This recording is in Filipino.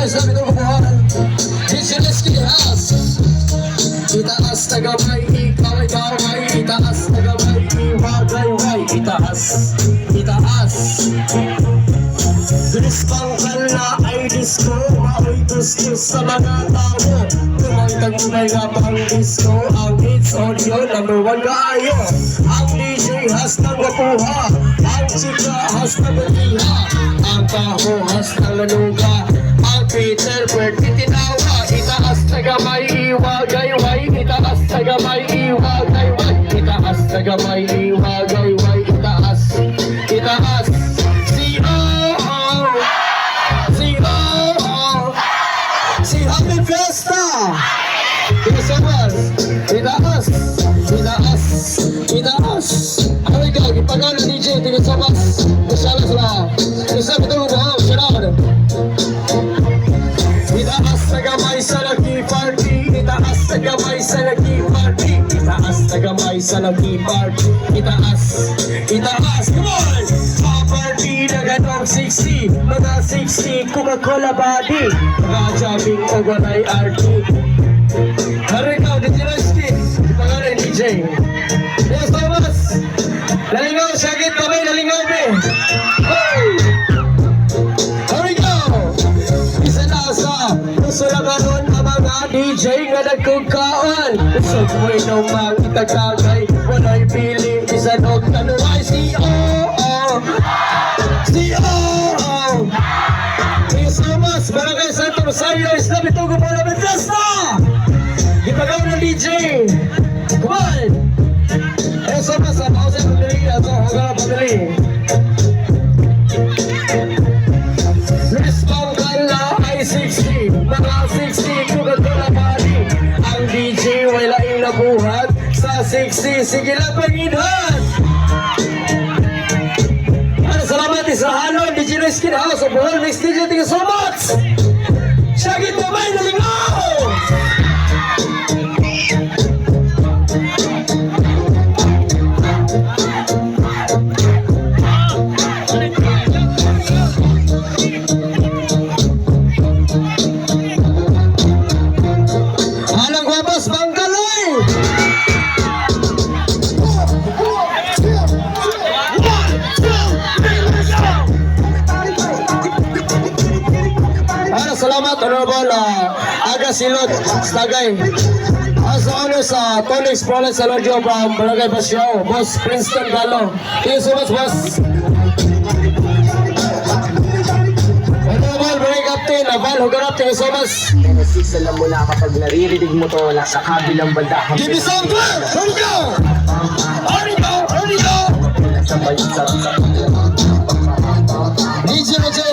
sabi ko kumuhan. Visionless kilihas. Itaas na gamay, ikaw ay gaway. Itaas na gamay, iwagay-way. Itaas, itaas. Diskangkal na ay disco, mao'y gusto sa mga tao. Kumantang tunay nga pang disco, ang hits audio #1 kaayo. Ang DJ has ng wapuha, ang chika has ng baliha, ang paho has ng lanuga, ang Peter pwede tinawa. Itaas na gamay, iwagay-way. Itaas na gamay, iwagay-way. Itaas na gamay, iwagay-way. Itaas, itaas. Si Happy Fiesta! Itaas, itaas, itaas, itaas. Ano ikaw, ipagawa na DJ, itaas. Masyala sila. Isabi ito mo ba? Masyala. Itaas na gamay sa Lucky Party. Itaas na gamay sa Lucky Party. Itaas na gamay sa Lucky Party. Itaas, itaas. Come on! Party na ganong 60, mga 60 Coca-Cola body, mga jamming o ganay RT. Hari ka, DJ Rusty, ipangalan DJ. Yes, Thomas! Nalingaw, sakit kami, nalingaw me. Hey! Hari ka! Isa na sa puso na karoon ang mga DJ nga nagkugkaan. Usog mo'y naman itagagay, wala'y pili, isa nung tanunay Thomas, Barangay Santo Rosario, Islam Itugo Bola Fiesta! Ipagaw ng DJ! Come on! Thomas, ang pausa ng pamili ito, huwag ang pamili. Diskangkal na ay 60, mga 60 Coca-Cola body. Ang DJ wala yung nabuhat sa 60, sige lang panginhan! Salamat sa halon, DJ Riskin House of Bohol, next DJ, thank you so much! Syagit Babay, nalingaw! Halang Guabas, Bangkaloy! Salamat, Honorable Aga Silot Stagay. Asa ano sa Tony's Province sa Lodyo from Barangay Basyo, Boss Princeton Galo. Thank you so much, Boss. Honorable Barangay Captain Naval Hugarap, thank you so much. Nasisa na mula kapag naririnig mo to nasa kabilang banda. Give me some clap! Here we go! Here we go! Here we go! DJ Roger!